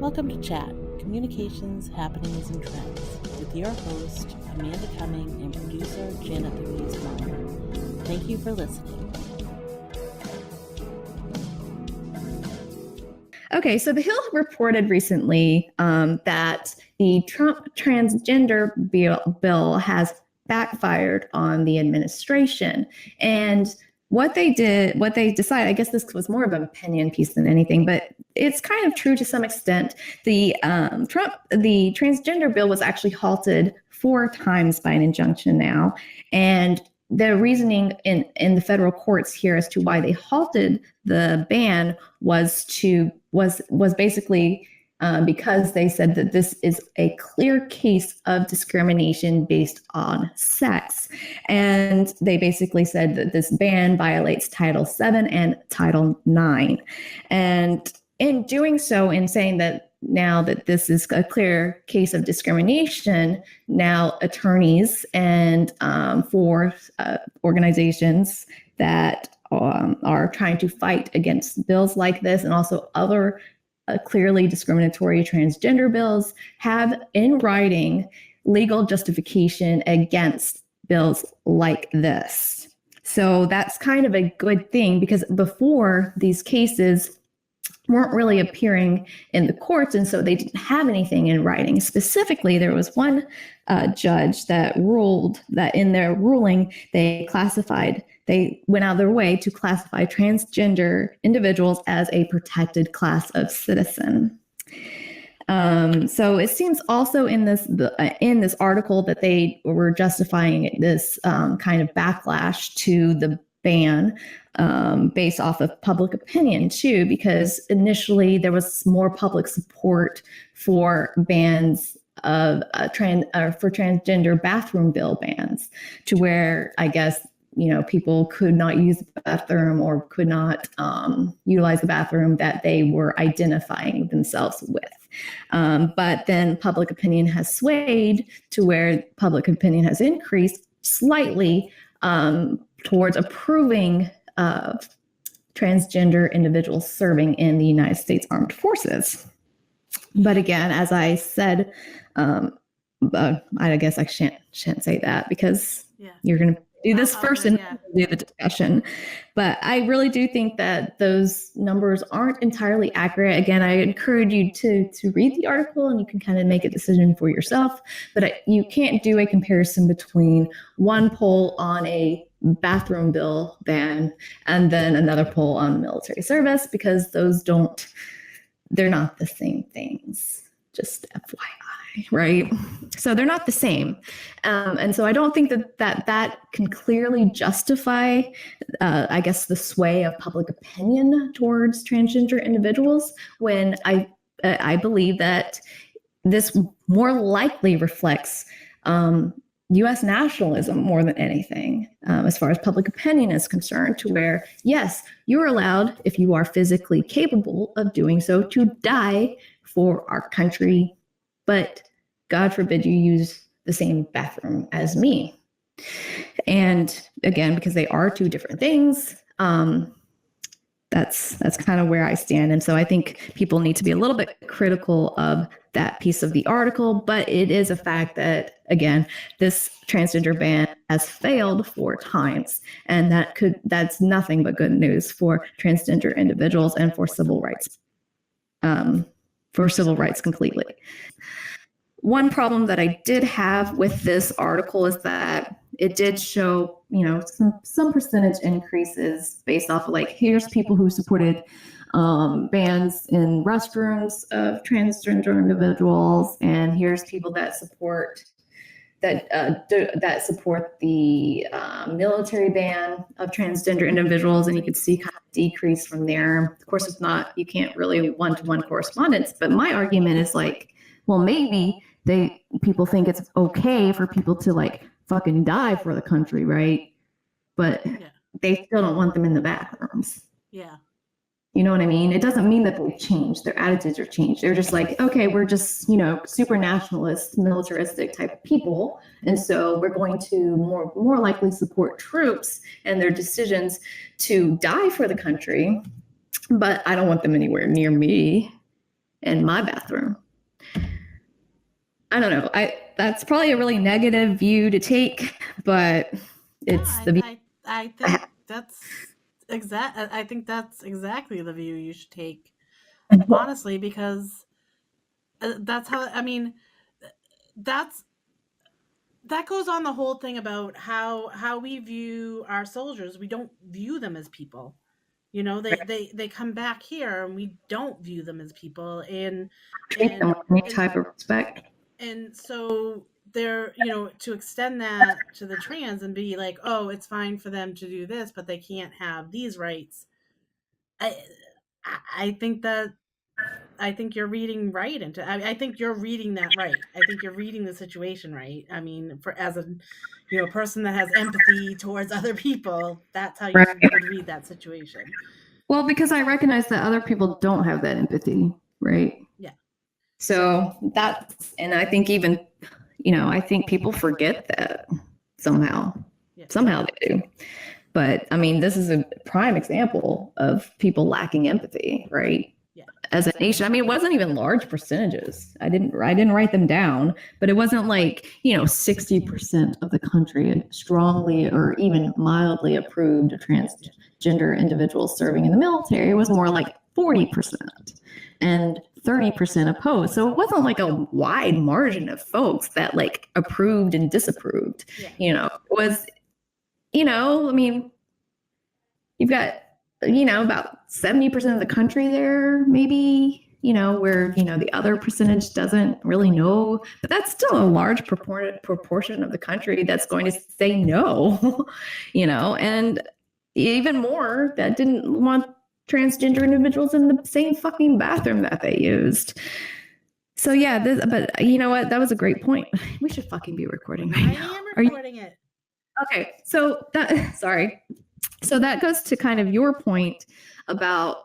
Welcome to Chat, Communications, Happenings, and Trends, with your host, Amanda Cumming, and producer, Janet Louise Meyer. Thank you for listening. Okay, so The Hill reported recently that the Trump transgender bill has backfired on the administration. And what they decided, I guess this was more of an opinion piece than anything, but it's kind of true to some extent. The transgender bill was actually halted 4 times by an injunction now. And the reasoning in the federal courts here as to why they halted the ban was basically because they said that this is a clear case of discrimination based on sex. And they basically said that this ban violates Title VII and Title IX. And in doing so, in saying that now that this is a clear case of discrimination, now attorneys and for organizations that are trying to fight against bills like this and also other clearly discriminatory transgender bills have in writing legal justification against bills like this. So that's kind of a good thing, because before, these cases weren't really appearing in the courts, and so they didn't have anything in writing. Specifically, there was one judge that ruled that in their ruling, they went out of their way to classify transgender individuals as a protected class of citizen. So it seems also in this article that they were justifying this kind of backlash to the ban based off of public opinion too, because initially there was more public support for bans of for transgender bathroom bill bans, to where I guess people could not use the bathroom or could not utilize the bathroom that they were identifying themselves with. But then public opinion has swayed to where public opinion has increased slightly towards approving of transgender individuals serving in the United States Armed Forces. But again, as I said, I guess I shan't say that because you're going to do this first and do the discussion. But I really do think that those numbers aren't entirely accurate. Again, I encourage you to read the article and you can kind of make a decision for yourself. But you can't do a comparison between one poll on a bathroom bill ban and then another poll on military service, because they're not the same things. Just FYI, right? So they're not the same. And so I don't think that can clearly justify, I guess, the sway of public opinion towards transgender individuals, when I believe that this more likely reflects U.S. nationalism more than anything, as far as public opinion is concerned, to where, yes, you're allowed, if you are physically capable of doing so, to die for our country, but God forbid you use the same bathroom as me. And again, because they are two different things, that's kind of where I stand. And so I think people need to be a little bit critical of that piece of the article, but it is a fact that, again, this transgender ban has failed 4 times, and that's nothing but good news for transgender individuals and for civil rights. Completely. One problem that I did have with this article is that it did show, some percentage increases based off of, like, here's people who supported bans in restrooms of transgender individuals, and here's people that support the military ban of transgender individuals, and you could see kind of decrease from there. Of course, it's not, you can't really one-to-one correspondence, but my argument is like, well, maybe people think it's okay for people to like fucking die for the country, right? But they still don't want them in the bathrooms. Yeah. You know what I mean? It doesn't mean that they've changed. Their attitudes are changed. They're just like, okay, we're just, super nationalist, militaristic type of people. And so we're going to more likely support troops and their decisions to die for the country. But I don't want them anywhere near me. in my bathroom. I don't know. That's probably a really negative view to take, but it's the view. I think that's I think that's exactly the view you should take, honestly, because that's how, I mean, that's that goes on the whole thing about how we view our soldiers. We don't view them as people. You know, they come back here and we don't view them as people, Treat them with any type of respect. and so they're, you know, to extend that to the trans and be like, oh, it's fine for them to do this, but they can't have these rights. I I think that I think you're reading right into. I think you're reading that right. I think you're reading the situation right. I mean, for as a, you know, person that has empathy towards other people, that's how you would read that situation. Well, because I recognize that other people don't have that empathy, right? Yeah. So that's, and I think even, you know, I think people forget that somehow. Yeah. Somehow they do. But I mean, this is a prime example of people lacking empathy, right? Yeah. As a nation, I mean, it wasn't even large percentages. I didn't write them down, but it wasn't like, you know, 60% of the country strongly or even mildly approved of transgender individuals serving in the military. It was more like 40% and 30% opposed. So it wasn't like a wide margin of folks that like approved and disapproved. Yeah. You know, it was, you know, I mean, you've got, you know, about 70% of the country there, maybe, you know, where, you know, the other percentage doesn't really know, but that's still a large proportion of the country that's going to say no, you know, and even more that didn't want transgender individuals in the same fucking bathroom that they used. So yeah, but you know what? That was a great point. We should fucking be recording right now. I am recording it. Okay, so that, sorry. So that goes to kind of your point about,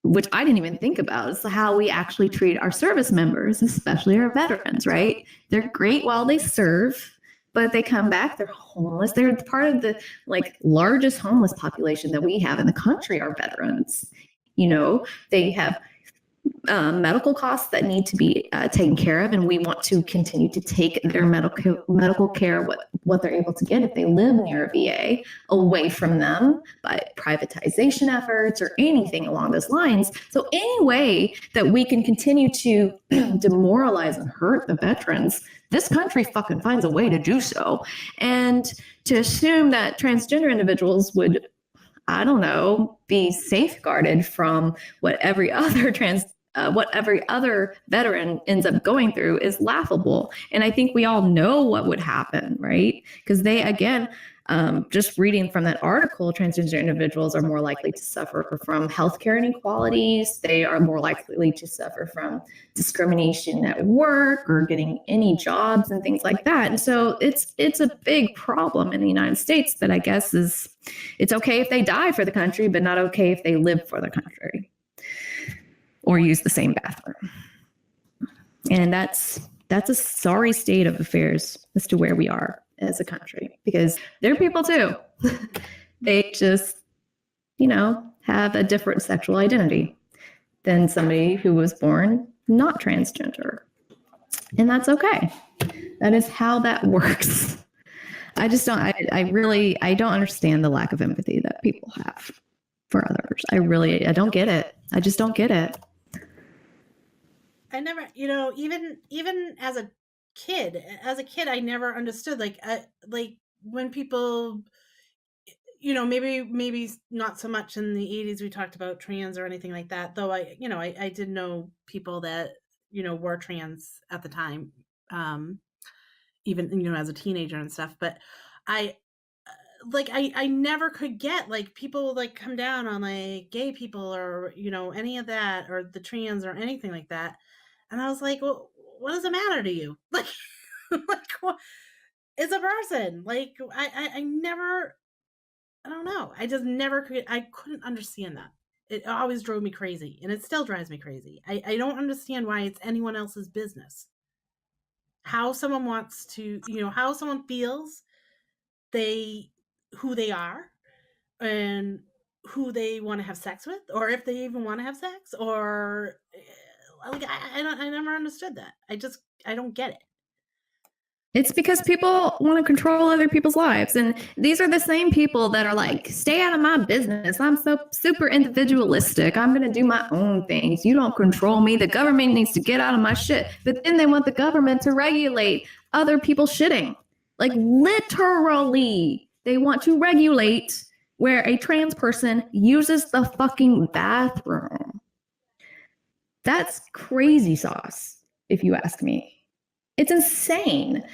which I didn't even think about, is how we actually treat our service members, especially our veterans, right? They're great while they serve, but they come back, they're homeless. They're part of the like largest homeless population that we have in the country are veterans. You know, they have medical costs that need to be taken care of, and we want to continue to take their medical care, what they're able to get if they live near a VA, away from them by privatization efforts or anything along those lines. So any way that we can continue to demoralize and hurt the veterans, this country fucking finds a way to do so. And to assume that transgender individuals would, I don't know, be safeguarded from what every other veteran ends up going through is laughable. And I think we all know what would happen, right? Because they, again, just reading from that article, transgender individuals are more likely to suffer from healthcare inequalities. They are more likely to suffer from discrimination at work or getting any jobs and things like that. And so it's a big problem in the United States that I guess is, it's okay if they die for the country, but not okay if they live for the country or use the same bathroom. And that's a sorry state of affairs as to where we are as a country, because they're people too. They just, you know, have a different sexual identity than somebody who was born not transgender. And that's okay. That is how that works. I just don't, I don't understand the lack of empathy that people have for others. I don't get it. I just don't get it. I never, you know, even as a kid, I never understood, like when people, you know, maybe not so much in the 80s we talked about trans or anything like that, though I did know people that, you know, were trans at the time, even, you know, as a teenager and stuff. But I never could get, like, people like come down on like gay people or, you know, any of that, or the trans or anything like that. And I was like, well, what does it matter to you? Like, like, what? It's a person. Like, I never, I don't know. I just never could, I couldn't understand that. It always drove me crazy, and it still drives me crazy. I don't understand why it's anyone else's business. How someone wants to, you know, how someone feels who they are and who they want to have sex with, or if they even want to have sex, or Like I never understood that. I don't get it. It's because people want to control other people's lives. And these are the same people that are like, stay out of my business. I'm so super individualistic. I'm going to do my own things. You don't control me. The government needs to get out of my shit. But then they want the government to regulate other people shitting. Like literally, they want to regulate where a trans person uses the fucking bathroom. That's crazy sauce, if you ask me. It's insane.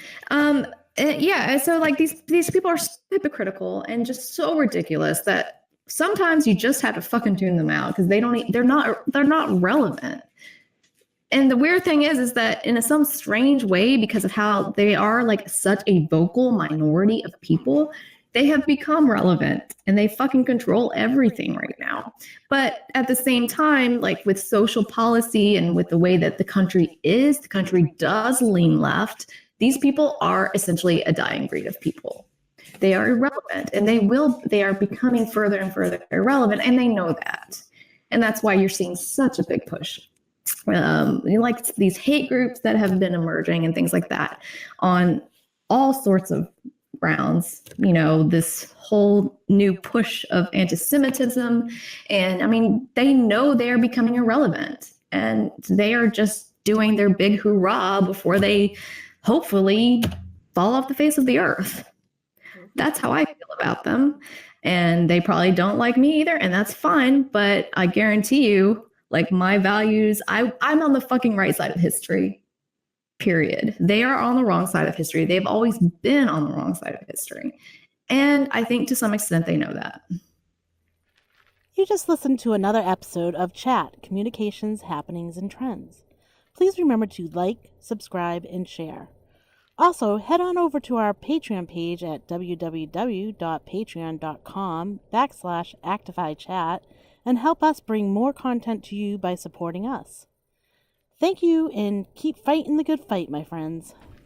Yeah, so like these people are so hypocritical and just so ridiculous that sometimes you just have to fucking tune them out because they're not relevant. And the weird thing is that in some strange way, because of how they are like such a vocal minority of people, they have become relevant and they fucking control everything right now. But at the same time, like with social policy and with the way that the country does lean left. These people are essentially a dying breed of people. They are irrelevant and they are becoming further and further irrelevant. And they know that. And that's why you're seeing such a big push. Like these hate groups that have been emerging and things like that on all sorts of grounds, this whole new push of anti-Semitism. And I mean, they know they're becoming irrelevant and they are just doing their big hoorah before they hopefully fall off the face of the earth. That's how I feel about them. And they probably don't like me either. And that's fine. But I guarantee you, like my values, I'm on the fucking right side of history. Period. They are on the wrong side of history. They've always been on the wrong side of history. And I think to some extent they know that. You just listened to another episode of Chat, Communications, Happenings, and Trends. Please remember to like, subscribe, and share. Also, head on over to our Patreon page at www.patreon.com/ActifyChat and help us bring more content to you by supporting us. Thank you, and keep fighting the good fight, my friends.